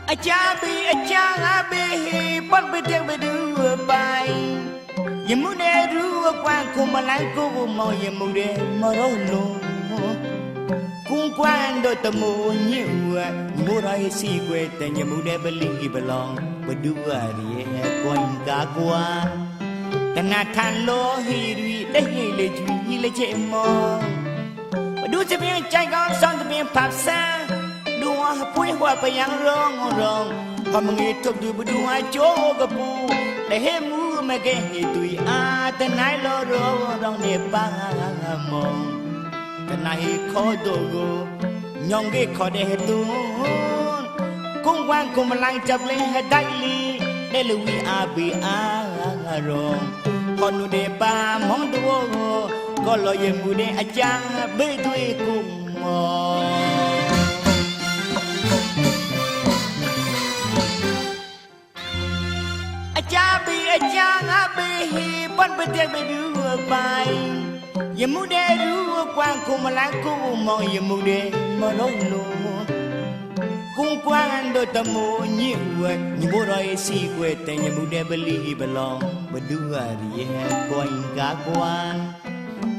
อาจารย์ปัดไปเที่ยวไปดูไปยมุเนรู้กว้างคุมอะไรกูมองยมุเดมารอลงกุ้งกว้างโดยตะมูนิ่วมูไรสีเกวแต่ยมุเดบลิกิบลองไปดูอะไรกวนกากวาแต่นาทานโลฮิริได้เฮเลจุยเลเจมองไปดูจะเป็นใจก็สอนจะเป็นผักซาดูว่าปุ้ยหัวไปยังร้องพอมึงทุบดูไปดูว่าโจกปูได้เห็นมูไม่เก่งตุยอาแต่ไหนรอร้องเนี่ยบ้ามองแต่ไหนขอโดโกยองเกขอได้เหตุกุ้งวางกุ้งมันลังจับเลยให้ได้ลีได้ลุยอาบีอารองพอนูเดบ้ามองตัวก็ลอยมูเดอาจารย์เบตุยกุ้งมองอาจารย์ฮีปันไปเที่ยวไปดูไปยมุเดรู้กว้างคุมอะไรกูมองยมุเดมาลงกุ้งกว้างโดยตะมูนิ่วยิบุรอยสีเกวแต่ยมุเดบลีบลองมาดูอะไรกวนกากวาง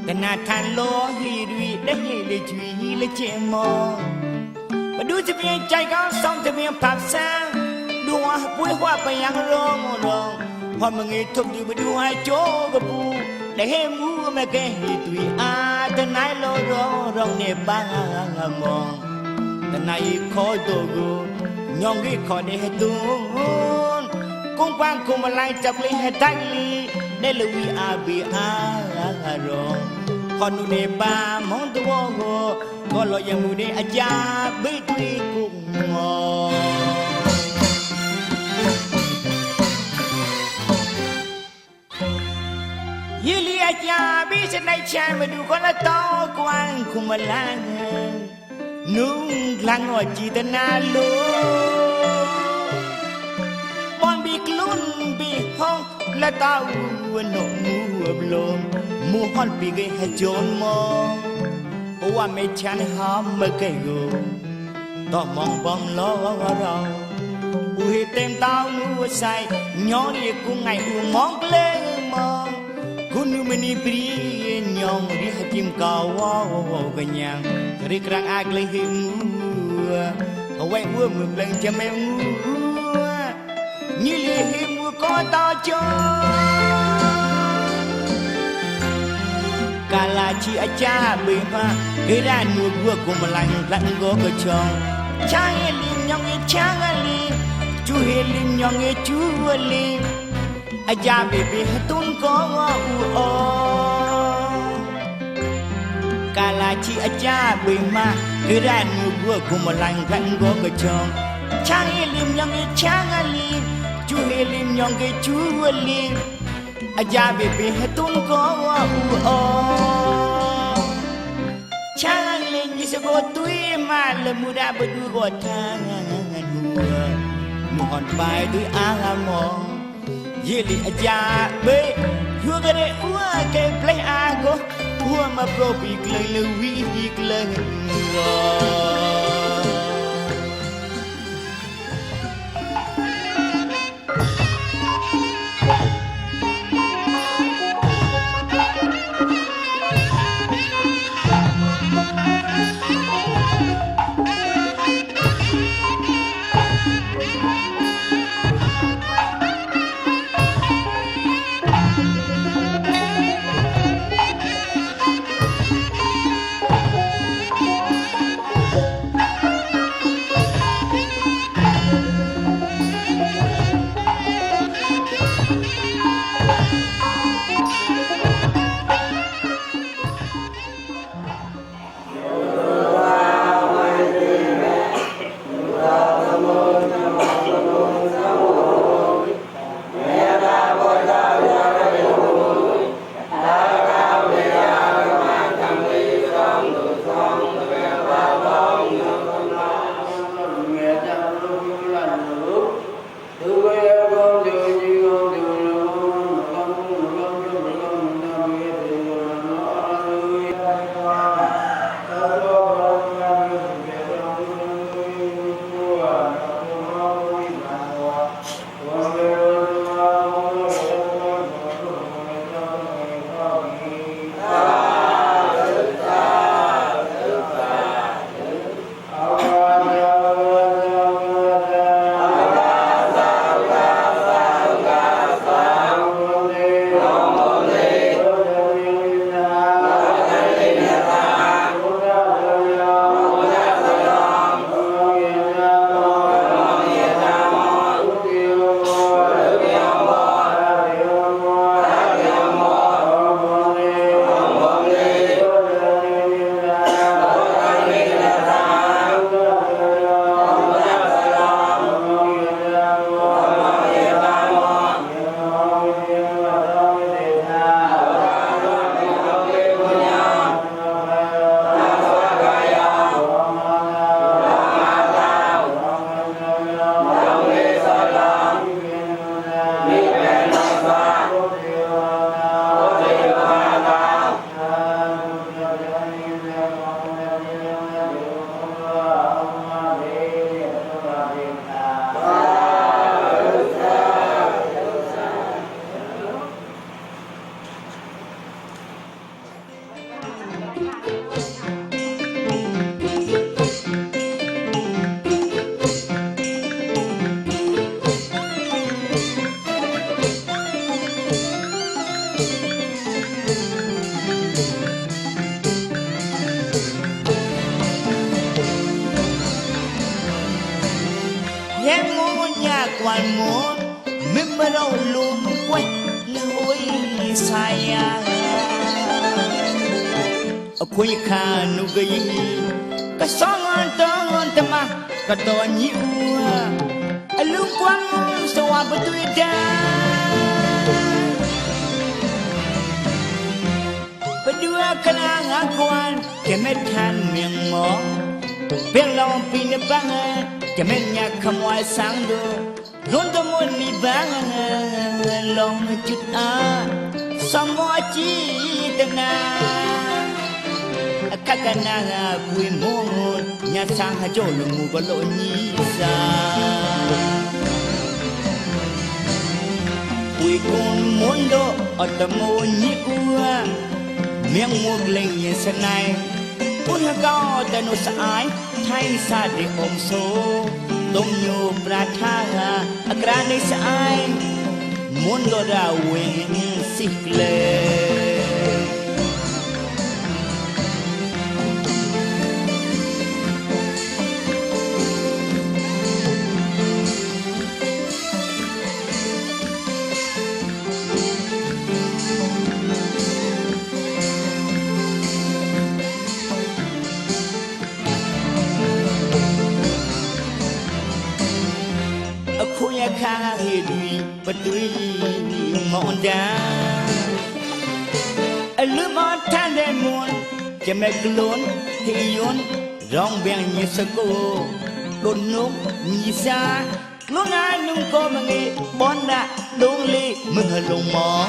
แต่นาทานโลฮิริได้เฮเลจุยเลเจมองมาดูจะเป็นใจก็สองจะเป็นผักซาดูว่าปุ้ยหัวไปยังร้องพอมึงทุบดูไปดูให้โจกปูได้เห็นมูไม่เก่งตุยอาแต่ไหนรอร้องเนี่ยบ้ามองแต่ไหนขอโดโกยองกีขอได้ให้ตูนกุ้งกว้างกุ้งมาไล่จับเลยให้ได้ลีได้ลุยอาบีอารองพอนูเนี่ยบ้ามองตัวก็ลอยมูเนี่ยอาจารย์บิตุยกุ้งมองยิลีอาจารย์บิฉันได้แชร์มาดูคนละโตกว้างคุมลังนุ่งลังว่าจิตนาโลบอนบีกลุ่นบีห้องละตาวนหนกมูบลมมูฮอนปีกให้โจนมองว่าไม่ฉันหอมเมื่อไกลกูต้องมองบอมล้อเราอุ้ยเต็มตาหัวใจย้อนยิ่งกูไงกูมองเล่มองคุณมันนี่ปรียองริฮจิมกาวกันยังริกรังอากเลยหิมูเอาไว้วัวมือเปล่งจะไม่งูนี่เลยหิมูก็ต่อจกาลาชีอาจารย์เบื่อมาเฮรานูบัวกุมลังพลังโกกชองช่างเฮลิมยองเอช่างลีจูเฮลิมยองเอจูลีอาจารย์เบบตุนก็ว่าอูกาลาชีอาจารย์เบื่อมาเฮรานูบัวกุมลังพลังโกกชองช่างเฮลิมยองเอช่างลีจูเฮลิมยองเอจูลีอาจารย์เบบตุนก็ว่าอูช่างเล่นยิ่งสกุลตุยมาละมุดาบดูกอดทางหัวมุหอนไปด้วยอามองยิลิอาจารย์เบยยัวกระเดอัวเก็บเพลงอาโกหัวมาโปรปีกเลยเลยวีกเลย quan muốn mình bắt đầu luôn quay lối sai ở quay khá nụ gầy cái sóng an tâm mà cái to nhiều ở lúc quan muốn sao bất tuyệt bây giờ cái ngã quan cái mấy than miệng mỏ biết lòng pin băng cái mấy nhà không ai sáng được luôn tôi muốn đi vang lòng chút xong mọi chi tên na các na vui muốn nhà sang hai chỗ lùng ngủ có lỗi nhí ra vui con muốn độ ở tầm môi nhí cua miệng muộn lên như sân này ôi caoแต่ nó sải thay xa để ôm số đông nhiều pra tha akrani sai muốn lo ra wing sikle khá hi đuôi bất đuôi mòn đá lướt mót than đêm muôn cho mẹ luôn thì yốn rong bèn như sơ cô đồn nút như xa lúc ai nung cô mà nghe bón đã đốn ly mừng hơi lùng mỏ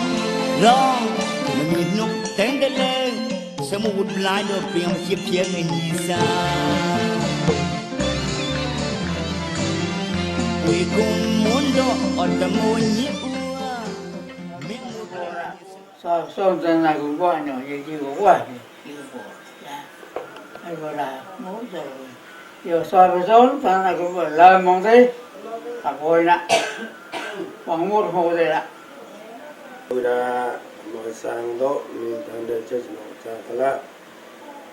rong mà nhìn nút tên đến lên sẽ một lại đồ bèn chiếc chiếc như xa vì con muốn đó ở tầm môi nhiễu sao tên này cũng qua nhỏ gì chứ cũng qua gì hay gọi là muốn rồi giờ soi về số tên này cũng phải lời mong thế tập hồi nè khoảng một hồ đây ạ tôi đã nói sang đó mình đang để chơi nó cha tala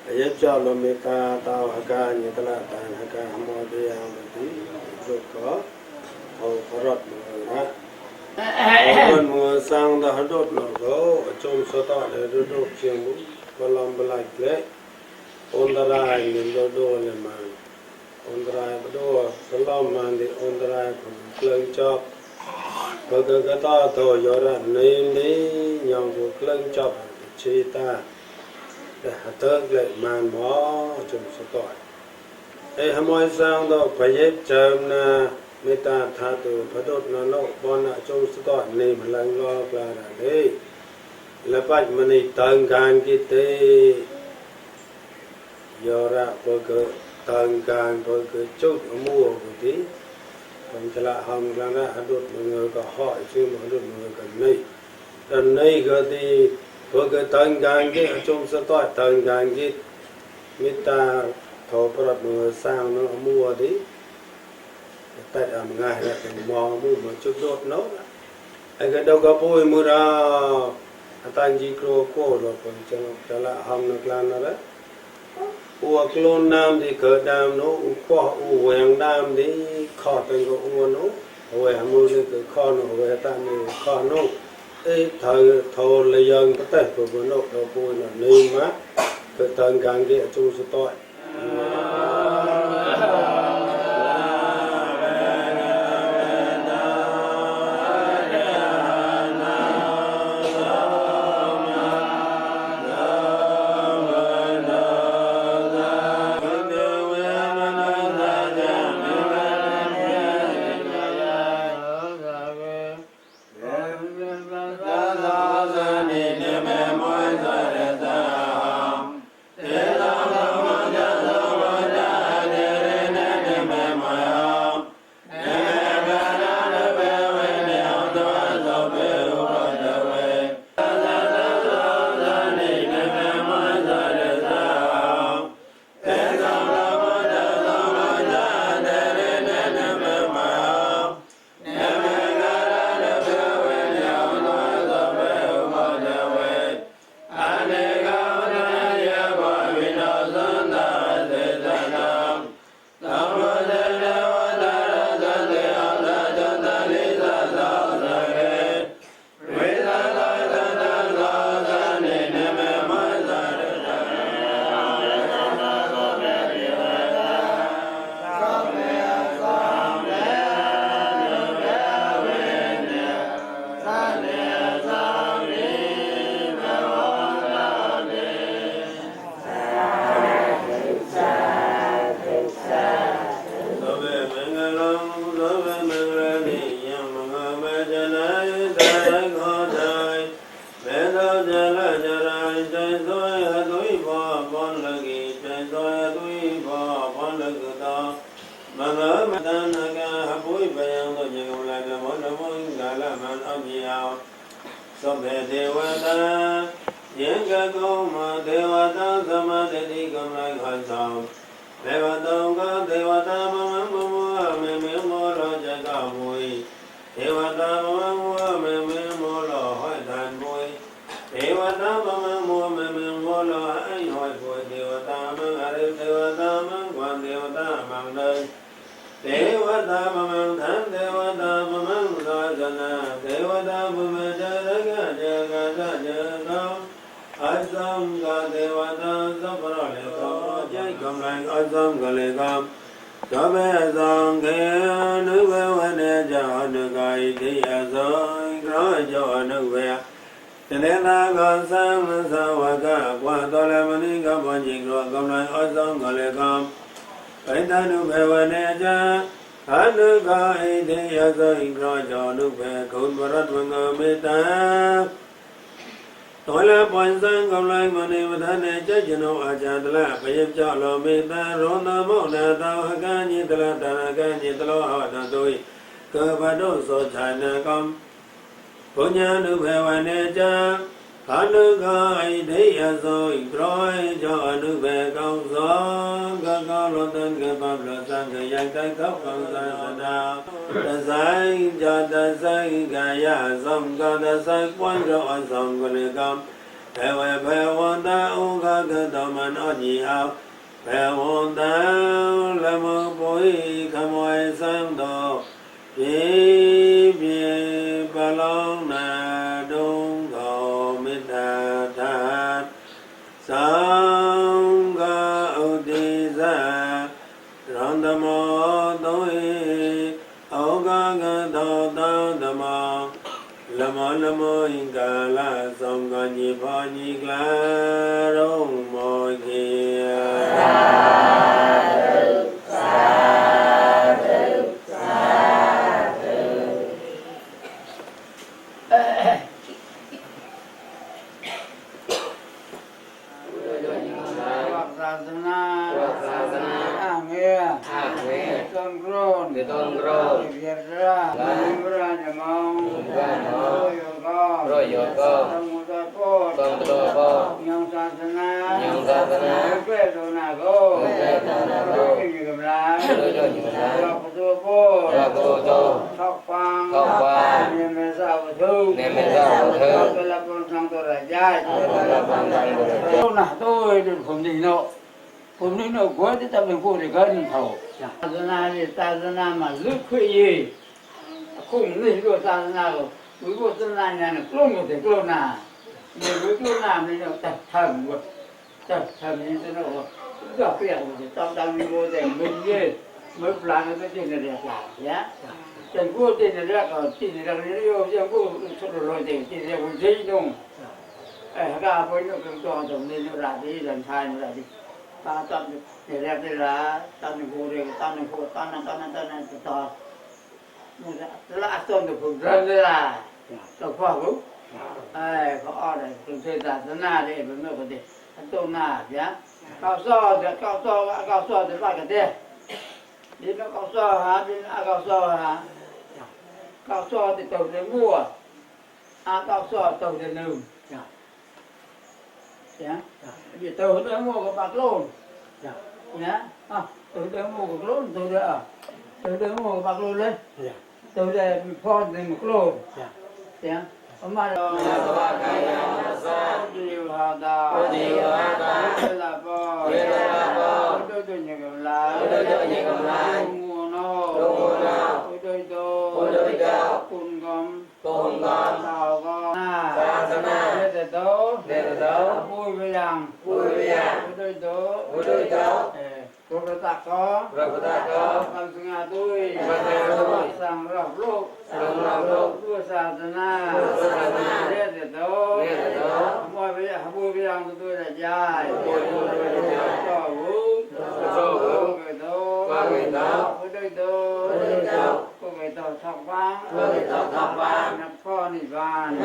để cho lo mi ca tao haka như tala tan haka hamo đi ăn đi rồi có hầu có rót nữa còn mùa sang đã hết đốt rồi đó trong số ta để đốt chiên bún và làm blại lệ ôn ra mình đốt lên mà ôn ra bắt đầu làm mà đi ôn ra còn lên cho cái ta thôi giờ ra nên đi nhong cuộc lên cho chi ta để tới lại màn mó trong số tỏi ấy hàm môi sang đó phải giúp chấm na người ta tha từ phát đốt nó bon lại trong số tỏi này mà lần lo là đấy là bạch mà này tầng gan cái tê giờ ra bởi cái tầng gan bởi cái chút mua của tí còn cho là hầm là ra đốt mọi người có hỏi chứ mà đốt mọi người cần này lần này cái thì với cái tầng gan cái ở trong số tỏi tầng gan cái người ta thổ phát mọi người sang nó mua đi tại ở ngày là từng mò mua một chút đốt nấu anh cái đâu có bôi mua ra tan gì cô rồi còn cho là hầm nó lan nó đấy ua clone nam thì cỡ đam nó qua u vàng đam thì khó từng có u nó về mua thì cỡ khó nó về tan thì khó nó cái thời thầu là dân có thể của nó đâu bôi là nên má cỡ tầng càng kia chung số tội မနောမတနာကအပွေပယံတို့ညေကုလာကမောနမောကာလမန်အောင်ကြီးအောင်သောဘေဒေဝတာယေကကုမဒေဝတာသမတတိကုံလိုက်ခေါ်ဆောင်ဒေဝတောကဒေဝတာမမမမေမေမောရောဇဂမွေဒေဝတာမမမေမေမောရောဟောတန်မွေဒေဝတာမမမေမေမောရောအိဟောပွေဒေဝတာမအရိဒေဝတာမကွန်ဒေဝတာမံလေဒေဝတာမမံသံဒေဝတာမမံသာဇနာဒေဝတာမမဇရကဇဂဇဇနောအသံဃဒေဝတာသဗ္ဗရလေကောကြိုက်ကံလိုက်အသံဃလေကံသဗ္ဗေသံဃေအနုဘဝနေဇာအနုဂိတိယဇောရောဇောအနုဘေတနေနာကသံသဝကကွာတော်လမဏိကဘောဇိကောကံလိုက်အသံဃလေကံဣတနုဘေဝနေဇာအနုဂိတိယဇောရောဇောအနုဘေဂုဏ်ဝရတဝငမေတ္တာတော်လည်းပွင့်စံကောင်းလိုက်မနေမထနဲ့ကြကြနောအာဇာတလဘယပြလောမေတ္တာရောနမောနတောဟကညိတလတရကညိတလောဟောတတုိကဘတောသောခြာနကံဘုညာနုဘေဝနေဇာအနုဂိဒိယဇောဣရောဇောအနုဘေကောင်းသောကကောလောတံကပပလသံဃယံတိုက်သောကောင်းသနာတဆိုင်ဇာတဆိုင်ကာယသံဃာတဆိုင်ပွင့်ရောအဆောင်ကလေကံဘေဝဘေဝန္တဥခကတောမနောညိအောင်ဘေဝန္တလမပွေခမွေသံတော်ပြေပြေပလောင်းနာတုံးကောမေတ္တာသာသံဃာဥဒေဇာရန္တမောတောဧဩဃကတောတံဓမ္မလမောလမောဟိကာလသံဃာညိဘောညိကလာရုံမောကေผมนี่เนาะกว่าจะเป็นพวกที่กันเขาศาสนานี่ศาสนามาลึกขึ้นยีคุ้มนี่ก็ศาสนาก็วิโรจน์ศาสนาเนี่ยกลุ่มก็แต่กลุ่มน่ะเนี่ยวิกลุ่มน่ะนี่เนาะจะทำว่าจะทำนี่จะเนาะก็เปลี่ยนว่าต้องมีโมเดลมันเยอะมันพลาดก็จะเนี่ยเนี่ยจังกูจะเนี่ยก็ที่เนี่ยนี่โยจังกูสุดเลยที่เนี่ยกูใช้ตรงก็ไปเนาะก็ตรงนี้ราดีหลังท้ายราดีตาตัดเนี่ยเรียกได้ละตัดในหัวเรียกตัดในหัวตัดนั่นต่อมันละต้นเนี่ยผมเริ่มเลยละตัวพ่อกูเขาอ้อเลยคุณเสด็จหน้าเลยเป็นเมื่อวันเดียวต้นหน้าเนี่ยก้าวซ้อเดี๋ยวก้าวซ้อไปกันเด้ดินก้าวซ้อหาดินก้าวซ้อหาก้าวซ้อติดตัวเดือดมั่วก้าวซ้อตัวเดือดหนึ่งเนี่ยvì từ từ mua của bạc luôn nhá từ từ mua của luôn từ từ mua của bạc luôn lên từ đây phòn thì một luôn nhá hôm nay điều hà đà là bò đôi đôi như cầm lá mua nó đôi đôi cùn gom tàu gom để tố vui với rằng đôi tố Rồi ta có bằng sự ngà tôi sang rọc lúc đua xa chân na biết để đó mọi bây giờ vui với rằng tôi là dài cho vũ người đó với đôi đó có người tàu thọc vang nhập kho nỉ vàn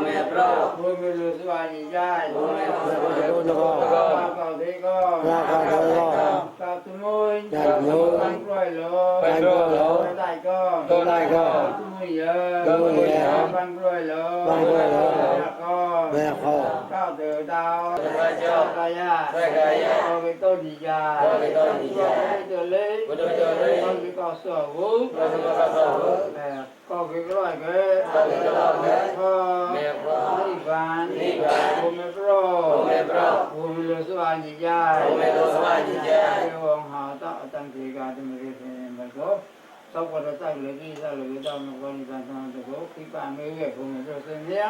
mẹ pro vui người lừa xoay gì dài cao thế co cao tụi môi ban rồi lo lại con tôi giờ ban rồi lo con cao từ tao cái ya con cái tôi gì ya cái tôi lấy con cái con sờ vũ con cái loại cái con đi van con mẹ bro lo số anh gì ya ông họ tạo tăng kỳ cả thì mình phải có sau khi ta lấy đi ta lấy tao một con ta ta có khi bạn mấy người của mình rồi xem nhé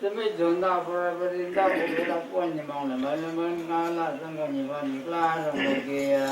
thế mới dồn tao phải đi tao cũng tao quan niệm mong là mình ngon là trong cái nhiều con nhiều la trong cái kia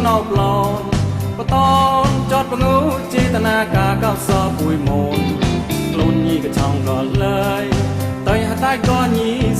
no blood. กาเก้าซอปุยมนกลุ่นยี่กระชองก็เลยต่อยหาใต้ก้อนยี่